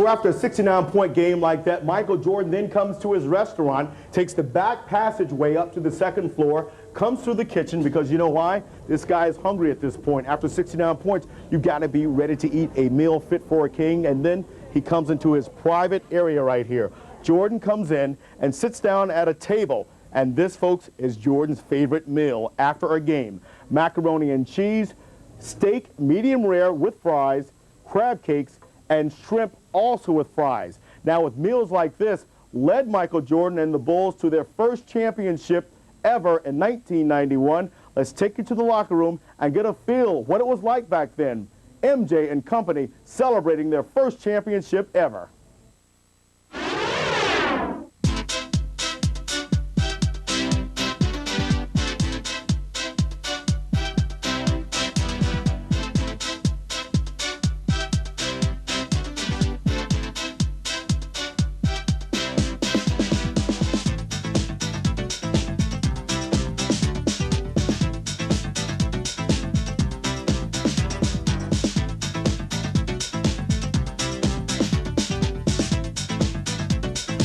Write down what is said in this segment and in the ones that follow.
after a 69-point game like that, Michael Jordan then comes to his restaurant, takes the back passageway up to the second floor, comes through the kitchen, because you know why? This guy is hungry at this point. After 69 points, you got to be ready to eat a meal fit for a king, and then he comes into his private area right here. Jordan comes in and sits down at a table, and this, folks, is Jordan's favorite meal after a game. Macaroni and cheese, steak medium rare with fries, crab cakes, and shrimp also with fries. Now, with meals like this, led Michael Jordan and the Bulls to their first championship ever in 1991. Let's take you to the locker room and get a feel what it was like back then. MJ and company celebrating their first championship ever.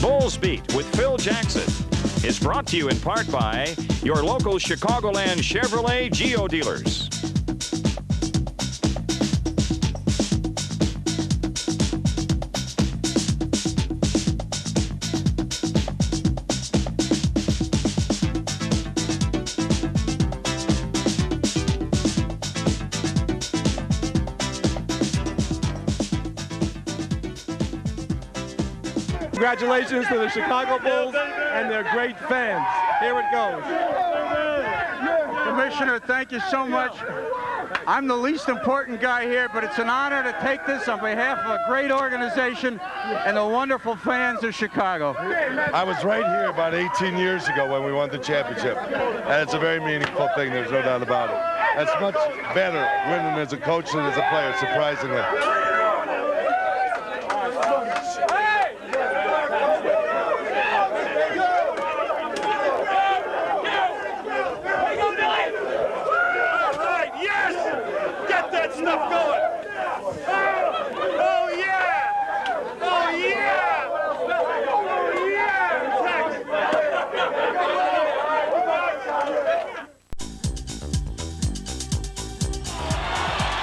Bulls Beat with Phil Jackson is brought to you in part by your local Chicagoland Chevrolet Geo dealers. Congratulations to the Chicago Bulls and their great fans. Here it goes. Commissioner, thank you so much. I'm the least important guy here, but it's an honor to take this on behalf of a great organization and the wonderful fans of Chicago. I was right here about 18 years ago when we won the championship, and it's a very meaningful thing, there's no doubt about it. It's much better winning as a coach than as a player, surprisingly.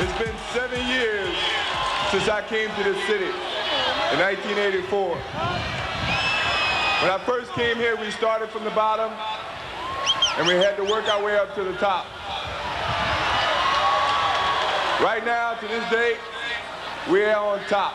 It's been 7 years since I came to this city in 1984. When I first came here, we started from the bottom, and we had to work our way up to the top. Right now, to this date, we are on top.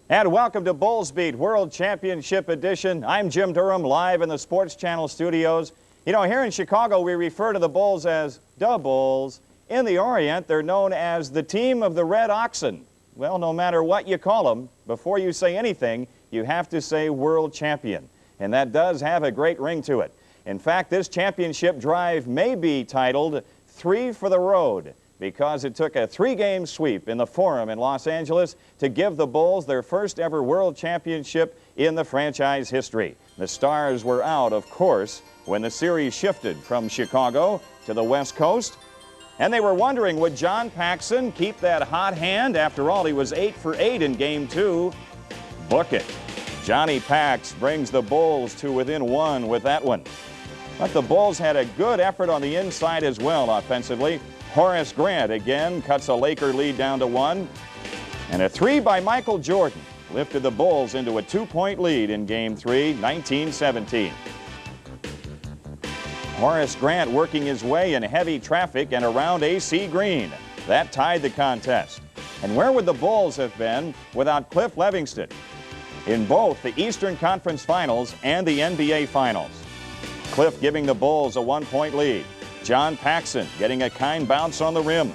And welcome to Bulls Beat World Championship Edition. I'm Jim Durham, live in the Sports Channel studios. You know, here in Chicago, we refer to the Bulls as the Bulls. In the Orient, they're known as the team of the red oxen. Well, no matter what you call them, before you say anything, you have to say world champion. And that does have a great ring to it. In fact, this championship drive may be titled 3 for the Road, because it took a 3-game sweep in the Forum in Los Angeles to give the Bulls their first ever world championship in the franchise history. The Stars were out, of course, when the series shifted from Chicago to the West Coast. And they were wondering, would John Paxson keep that hot hand? After all, he was 8 for 8 in Game 2. Book it. Johnny Pax brings the Bulls to within 1 with that one. But the Bulls had a good effort on the inside as well offensively. Horace Grant again cuts a Laker lead down to 1. And a 3 by Michael Jordan lifted the Bulls into a 2-point lead in Game 3, 1917. Horace Grant working his way in heavy traffic and around A.C. Green. That tied the contest. And where would the Bulls have been without Cliff Levingston in both the Eastern Conference Finals and the NBA Finals? Cliff giving the Bulls a 1-point lead. John Paxson getting a kind bounce on the rim.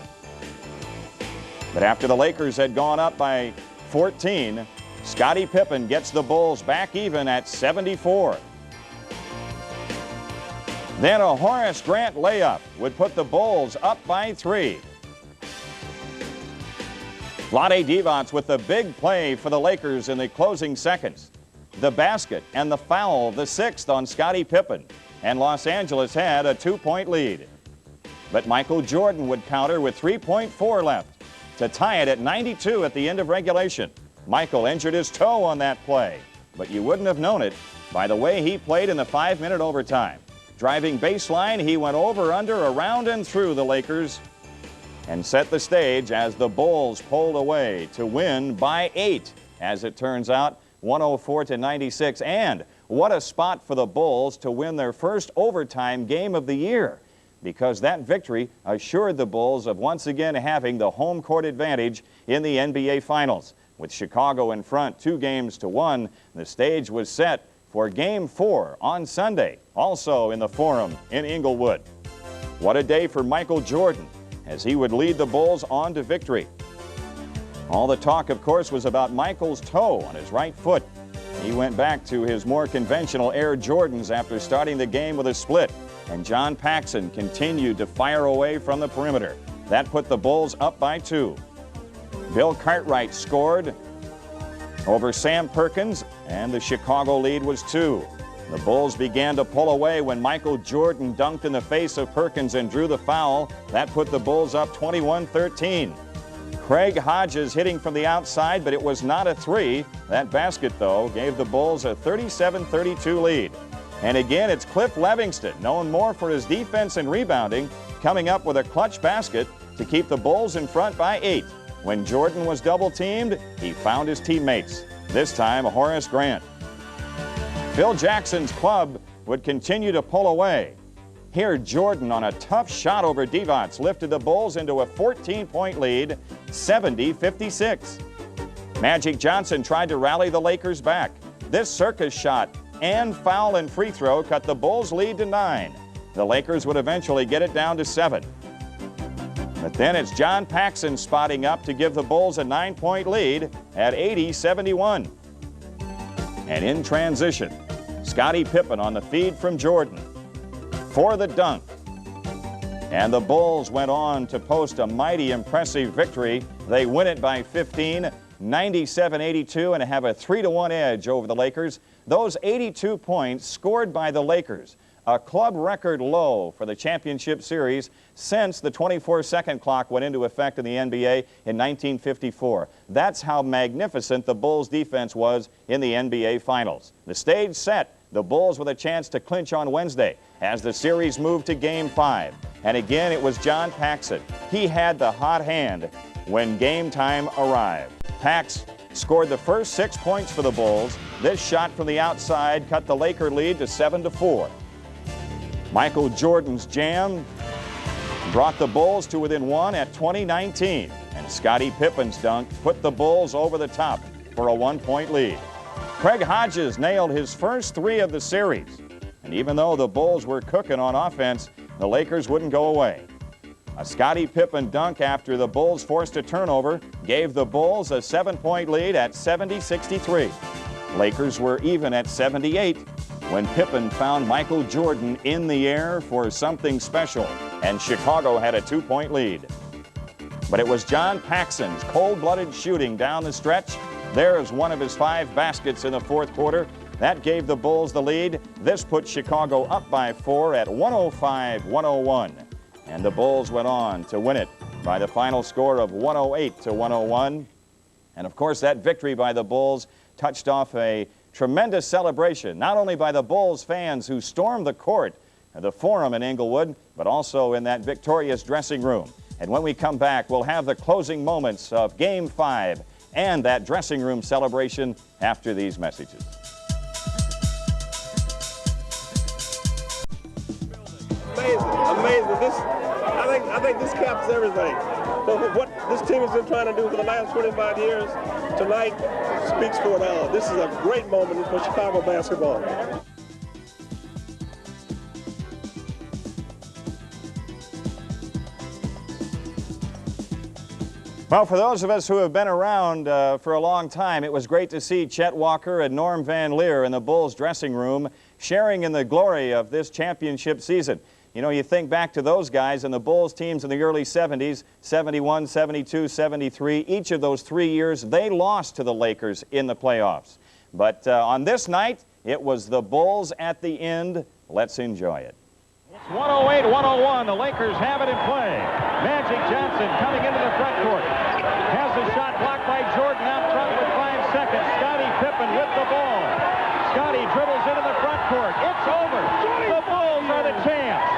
But after the Lakers had gone up by 14, Scottie Pippen gets the Bulls back even at 74. Then a Horace Grant layup would put the Bulls up by 3. Vlade Divac with the big play for the Lakers in the closing seconds. The basket and the foul, the 6th on Scottie Pippen. And Los Angeles had a 2-point lead. but Michael Jordan would counter with 3.4 left to tie it at 92 at the end of regulation. Michael injured his toe on that play, but you wouldn't have known it by the way he played in the 5-minute overtime. Driving baseline, he went over, under, around, and through the Lakers and set the stage as the Bulls pulled away to win by 8, as it turns out, 104-96. And what a spot for the Bulls to win their first overtime game of the year, because that victory assured the Bulls of once again having the home court advantage in the NBA Finals. With Chicago in front 2-1, the stage was set for Game 4 on Sunday, also in the Forum in Inglewood. What a day for Michael Jordan, as he would lead the Bulls on to victory. All the talk, of course, was about Michael's toe on his right foot. He went back to his more conventional Air Jordans after starting the game with a split, and John Paxson continued to fire away from the perimeter. That put the Bulls up by 2. Bill Cartwright scored over Sam Perkins, and the Chicago lead was 2. The Bulls began to pull away when Michael Jordan dunked in the face of Perkins and drew the foul. That put the Bulls up 21-13. Craig Hodges hitting from the outside, but it was not a 3. That basket, though, gave the Bulls a 37-32 lead. And again, it's Cliff Levingston, known more for his defense and rebounding, coming up with a clutch basket to keep the Bulls in front by 8. When Jordan was double-teamed, he found his teammates, this time Horace Grant. Phil Jackson's club would continue to pull away. Here, Jordan on a tough shot over Divac lifted the Bulls into a 14-point lead, 70-56. Magic Johnson tried to rally the Lakers back. This circus shot and foul and free throw cut the Bulls' lead to 9. The Lakers would eventually get it down to 7. But then it's John Paxson spotting up to give the Bulls a 9-point lead at 80-71. And in transition, Scottie Pippen on the feed from Jordan for the dunk. And the Bulls went on to post a mighty impressive victory. They win it by 15, 97-82, and have a 3-1 edge over the Lakers. Those 82 points scored by the Lakers, a club record low for the championship series since the 24-second clock went into effect in the NBA in 1954. That's how magnificent the Bulls' defense was in the NBA Finals. The stage set, the Bulls with a chance to clinch on Wednesday as the series moved to Game 5. And again, it was John Paxson. He had the hot hand when game time arrived. Pax scored the first 6 points for the Bulls. This shot from the outside cut the Laker lead to 7-4. Michael Jordan's jam brought the Bulls to within 1 at 20-19. And Scottie Pippen's dunk put the Bulls over the top for a 1-point lead. Craig Hodges nailed his first 3 of the series. And even though the Bulls were cooking on offense, the Lakers wouldn't go away. A Scottie Pippen dunk after the Bulls forced a turnover gave the Bulls a 7-point lead at 70-63. Lakers were even at 78 when Pippen found Michael Jordan in the air for something special, and Chicago had a 2-point lead. But it was John Paxson's cold-blooded shooting down the stretch. There's one of his 5 baskets in the fourth quarter. That gave the Bulls the lead. This put Chicago up by 4 at 105-101. And the Bulls went on to win it by the final score of 108-101. And of course, that victory by the Bulls touched off a tremendous celebration, not only by the Bulls fans who stormed the court at the Forum in Inglewood, but also in that victorious dressing room. And when we come back, we'll have the closing moments of Game 5 and that dressing room celebration after these messages. Amazing. I think this caps everything. But what this team has been trying to do for the last 25 years, tonight speaks for it all. This is a great moment for Chicago basketball. Well, for those of us who have been around for a long time, it was great to see Chet Walker and Norm Van Leer in the Bulls dressing room sharing in the glory of this championship season. You know, you think back to those guys and the Bulls teams in the early 70s, 71, 72, 73. Each of those 3 years, they lost to the Lakers in the playoffs. But on this night, it was the Bulls at the end. Let's enjoy it. 108-101. The Lakers have it in play. Magic Johnson coming into the front court. Has a shot blocked by Jordan out front with 5 seconds. Scottie Pippen with the ball. Scottie dribbles into the front court. It's over. The Bulls are the champs.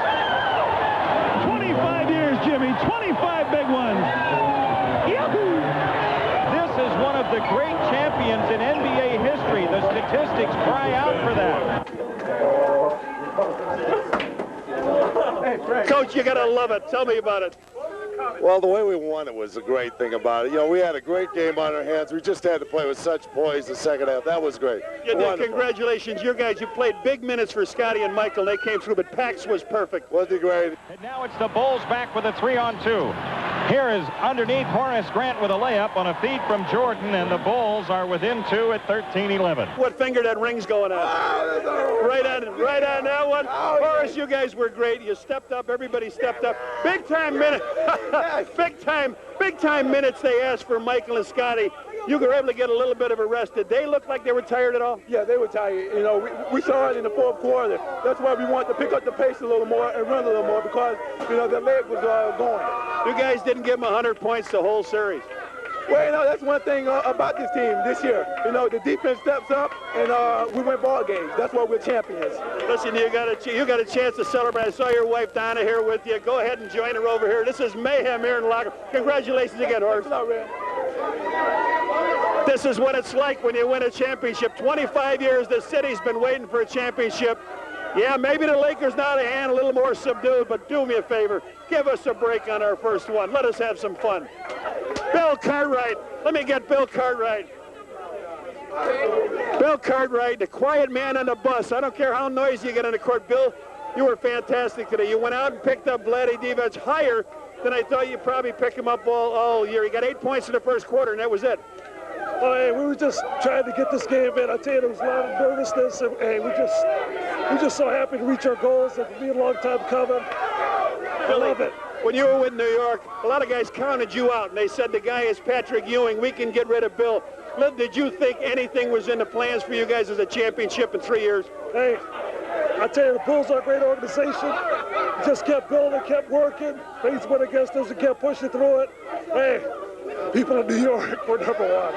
25 years, Jimmy. 25 big ones. Yahoo! This is one of the great champions in NBA history. The statistics cry out for that. Coach, you got to love it. Tell me about it. Well, the way we won it was the great thing about it. You know, we had a great game on our hands. We just had to play with such poise the second half. That was great. You did. Congratulations. You guys, you played big minutes for Scottie and Michael. They came through, but Pax was perfect. Wasn't he great? And now it's the Bulls back with a 3-on-2. Here is underneath Horace Grant with a layup on a feed from Jordan, and the Bulls are within 2 at 13-11. What finger that ring's going on? Right on that one. Horace, you guys were great. You stepped up. Everybody stepped up. Big time minute. big time minutes they asked for Michael and Scottie. You were able to get a little bit of a rest. Did they look like they were tired at all? Yeah, they were tired. You know, we saw it in the fourth quarter. That's why we wanted to pick up the pace a little more and run a little more because, you know, the leg was going. You guys didn't give them 100 points the whole series. Well, you know, that's one thing about this team this year. You know, the defense steps up, and we win ball games. That's why we're champions. Listen, you got a chance to celebrate. I saw your wife Donna here with you. Go ahead and join her over here. This is mayhem here in the locker. Congratulations again, Horace. This is what it's like when you win a championship. 25 years, the city's been waiting for a championship. Yeah, maybe the Lakers now they hand a little more subdued, but do me a favor. Give us a break on our first one. Let us have some fun. Bill Cartwright. Let me get Bill Cartwright. Bill Cartwright, the quiet man on the bus. I don't care how noisy you get on the court. Bill, you were fantastic today. You went out and picked up Vladdy Divac higher than I thought you'd probably pick him up all year. He got 8 points in the first quarter, and that was it. Oh, hey, we were just trying to get this game in. I tell you, there was a lot of nervousness, and hey, we're just so happy to reach our goals. It's been a long time coming. I love it. When you were with New York, a lot of guys counted you out, and they said the guy is Patrick Ewing. We can get rid of Bill. Did you think anything was in the plans for you guys as a championship in 3 years? Hey, I tell you, the Bulls are a great organization. Just kept building, kept working. Things went against us and kept pushing through it. Hey, people in New York were number one.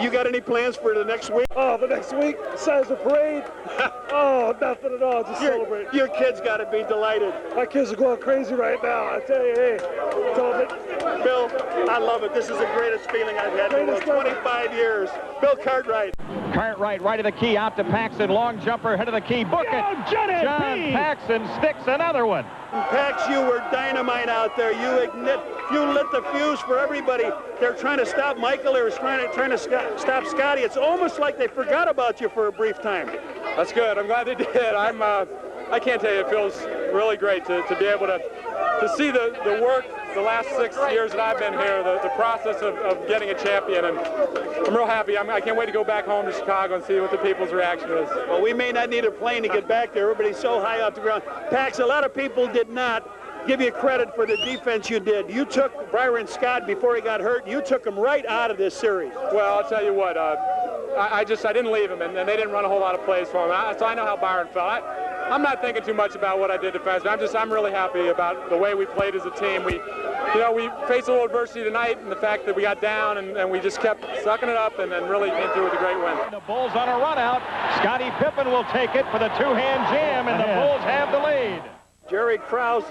You got any plans for the next week? Oh, the next week? Besides the parade? Oh, nothing at all. Just celebrate. Your kids got to be delighted. My kids are going crazy right now. I tell you, hey. Bill, I love it. This is the greatest feeling I've had in 25 years. Bill Cartwright. Cartwright right of the key, out to Paxson. Long jumper, head of the key. Book it. John Paxson sticks another one. Pax, you were dynamite out there. You lit the fuse for everybody. They're trying to stop Michael. They were trying to stop Scottie. It's almost like they forgot about you for a brief time. That's good. I'm glad they did. I can't tell you, it feels really great to be able to see the work the last 6 years that I've been here, the process of getting a champion, and I'm real happy. I can't wait to go back home to Chicago and see what the people's reaction is. Well, we may not need a plane to get back there. Everybody's so high off the ground. Pax, a lot of people did not give you credit for the defense you did. You took Byron Scott before he got hurt. You took him right out of this series. Well, I'll tell you what, I didn't leave him, and they didn't run a whole lot of plays for him. So I know how Byron felt. I'm not thinking too much about what I did defensively. I'm really happy about the way we played as a team. We faced a little adversity tonight, and the fact that we got down and we just kept sucking it up and really came through with a great win. The Bulls on a run out. Scottie Pippen will take it for the two-hand jam, and the Bulls have the lead. Jerry Krause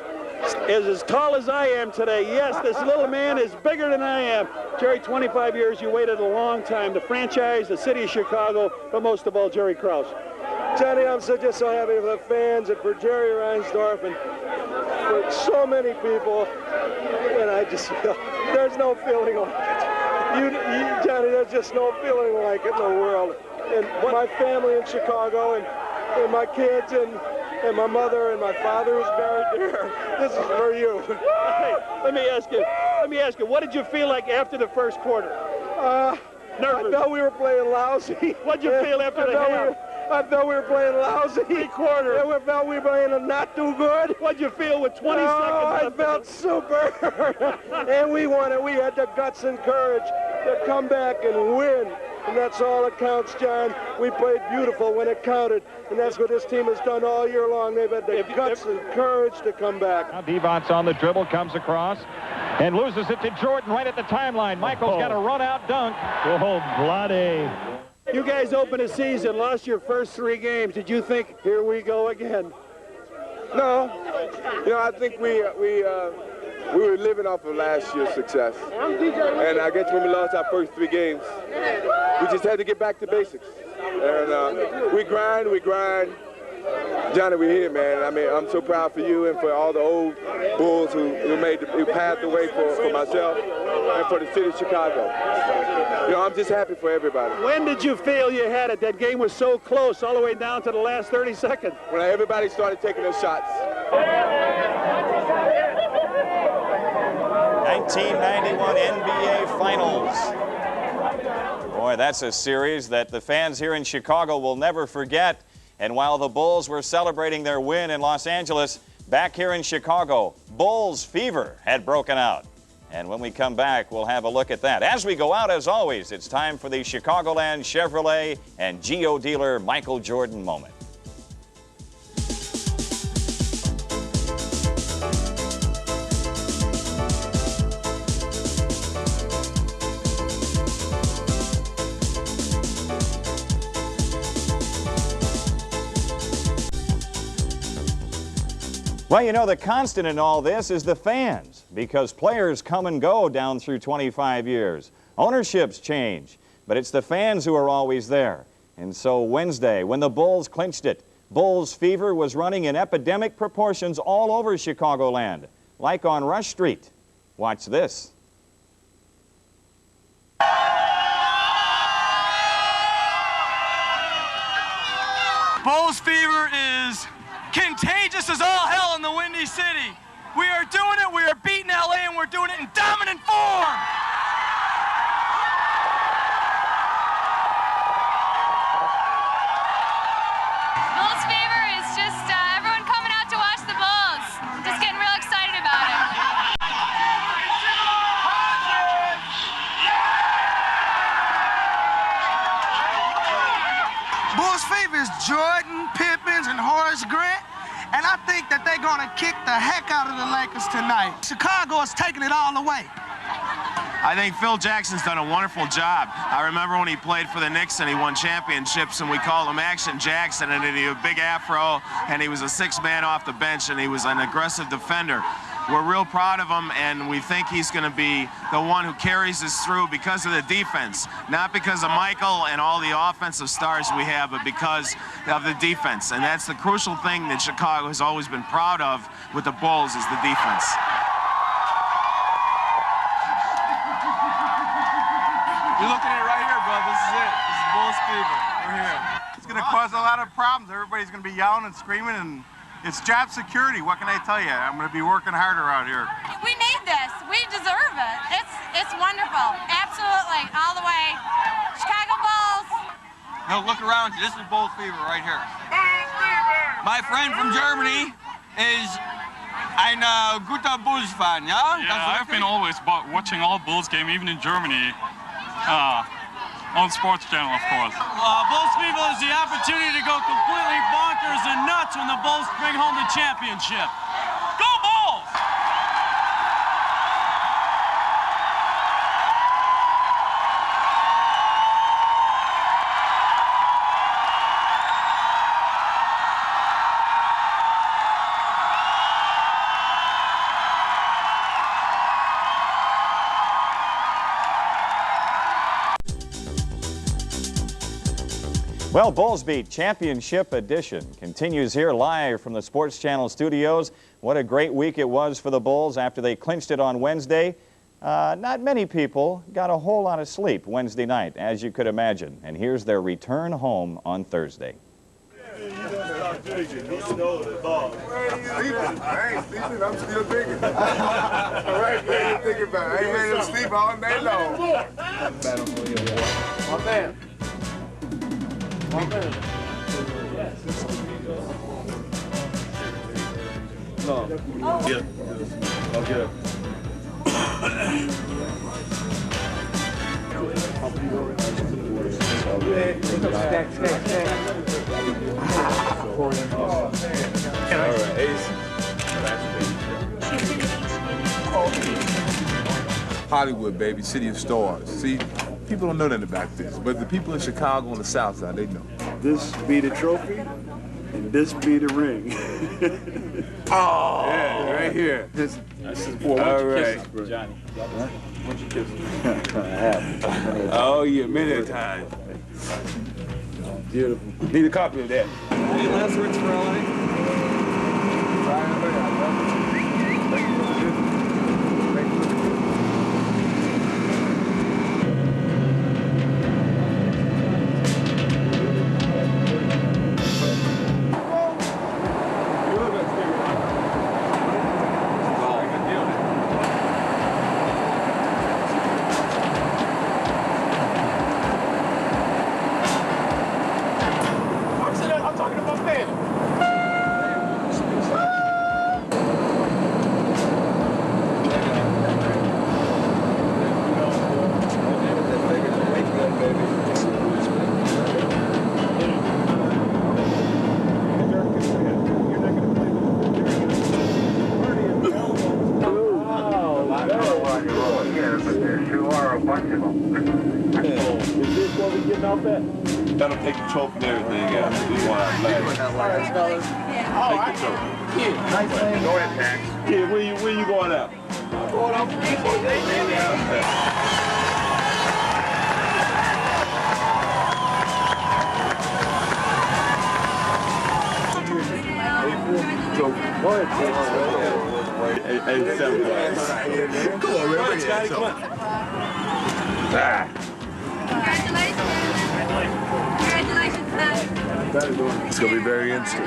is as tall as I am today. Yes, this little man is bigger than I am. Jerry, 25 years, you waited a long time. The franchise, the city of Chicago, but most of all, Jerry Krause. Johnny, I'm just so happy for the fans and for Jerry Reinsdorf and for so many people. And I just feel there's no feeling like it. Johnny, there's just no feeling like it in the world. And my family in Chicago and my kids and my mother and my father who's buried there. This is for you. Hey, let me ask you, what did you feel like after the first quarter? Nervous. I thought we were playing lousy. What'd you feel after the half? I thought we were playing lousy. 3 quarters. I felt we were playing not too good. What'd you feel with 20 seconds left? I felt super. And we won it. We had the guts and courage to come back and win. and that's all that counts, John. We played beautiful when it counted, and that's what this team has done all year long. They've had the guts and courage to come back. Now Devon's on the dribble, comes across, and loses it to Jordan right at the timeline. Michael's got a run-out dunk. Oh, bloody. You guys opened the season, lost your first 3 games. Did you think, here we go again? No, I think we were living off of last year's success. And I guess when we lost our first 3 games, we just had to get back to basics. And we grind. Johnny, we're here, man. I mean, I'm so proud for you and for all the old Bulls who paved the way for myself and for the city of Chicago. I'm just happy for everybody. When did you feel you had it? That game was so close all the way down to the last 30 seconds. When everybody started taking their shots. 1991 NBA Finals. Boy, that's a series that the fans here in Chicago will never forget. And while the Bulls were celebrating their win in Los Angeles, back here in Chicago, Bulls fever had broken out. And when we come back, we'll have a look at that. As we go out, as always, it's time for the Chicagoland Chevrolet and Geo dealer Michael Jordan moment. Well, you know, the constant in all this is the fans, because players come and go down through 25 years. Ownerships change, but it's the fans who are always there. And so Wednesday, when the Bulls clinched it, Bulls fever was running in epidemic proportions all over Chicagoland, like on Rush Street. Watch this. Bulls fever is contagious as all hell in the Windy City. We are doing it, we are beating LA, and we're doing it in dominant form. Bulls fever is just everyone coming out to watch the Bulls. Just getting real excited about it. Bulls fever is Jordan, Pippins, and Horace Grant. And I think that they're going to kick the heck out of the Lakers tonight. Chicago is taking it all away. I think Phil Jackson's done a wonderful job. I remember when he played for the Knicks and he won championships, and we called him Action Jackson, and he had a big afro, and he was a 6-man off the bench, and he was an aggressive defender. We're real proud of him, and we think he's going to be the one who carries us through because of the defense. Not because of Michael and all the offensive stars we have, but because of the defense. And that's the crucial thing that Chicago has always been proud of with the Bulls, is the defense. You're looking at it right here, bro. This is it. This is Bulls fever. We're here. It's going to cause a lot of problems. Everybody's going to be yelling and screaming, and it's job security. What can I tell you? I'm going to be working harder out here. We need this. We deserve it. It's wonderful. Absolutely. All the way. Chicago Bulls. No, look around you. This is Bulls fever right here. My friend from Germany is ein guter Bulls fan, yeah? Yeah, I've been always watching all Bulls game, even in Germany, on SportsChannel, of course. Bulls fever is the opportunity to go completely bonkers and nuts when the Bulls bring home the championship. Go Bulls! Well, Bulls Beat Championship Edition continues here live from the Sports Channel studios. What a great week it was for the Bulls after they clinched it on Wednesday. Not many people got a whole lot of sleep Wednesday night, as you could imagine. And here's their return home on Thursday. I ain't sleeping, I'm still thinking. All right, man, you're thinking about it. I ain't made him sleep all day long. My man. My man. No. Yeah. Okay. Hollywood, baby, city of stars. See, people don't know nothing about this, but the people in Chicago on the South Side, they know. This be the trophy, and this be the ring. Oh, yeah, right here. This is for all right, Johnny. Won't you kiss me? I have. Oh yeah, many times. Beautiful. Need a copy of that. Any last words for LA? That'll take the trophy and everything out. We want our flag. Take the trophy. Nice playing. Go ahead, Max. Kid, where you going out? Going out. Come on, man. Scotty, come on. Congratulations, son. It's going to be very interesting.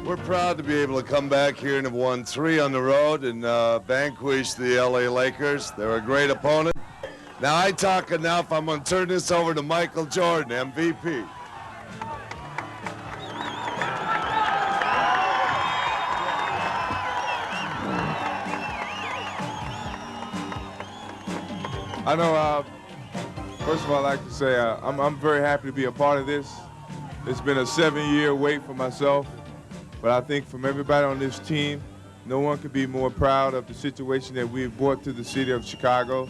We're proud to be able to come back here and have won 3 on the road and vanquish the LA Lakers. They're a great opponent. Now I talk enough. I'm going to turn this over to Michael Jordan, MVP. I know, first of all, I'd like to say I'm very happy to be a part of this. It's been a 7-year wait for myself, but I think from everybody on this team, no one could be more proud of the situation that we've brought to the city of Chicago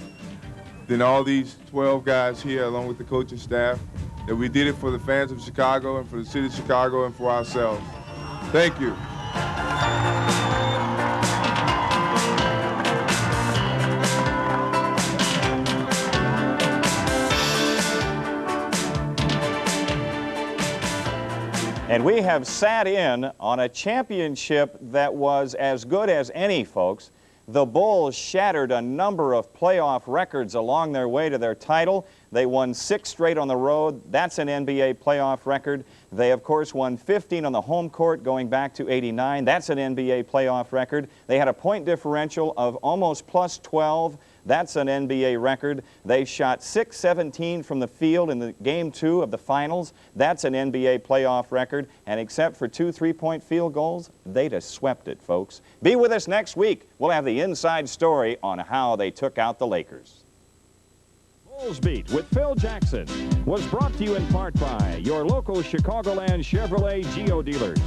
than all these 12 guys here, along with the coaching staff, that we did it for the fans of Chicago and for the city of Chicago and for ourselves. Thank you. And we have sat in on a championship that was as good as any, folks. The Bulls shattered a number of playoff records along their way to their title. They won 6 straight on the road. That's an NBA playoff record. They, of course, won 15 on the home court going back to '89. That's an NBA playoff record. They had a point differential of almost plus 12. That's an NBA record. They shot .617 from the field in the Game 2 of the finals. That's an NBA playoff record. And except for 2 3-point field goals, they'd have swept it, folks. Be with us next week. We'll have the inside story on how they took out the Lakers. Bulls Beat with Phil Jackson was brought to you in part by your local Chicagoland Chevrolet Geo dealers.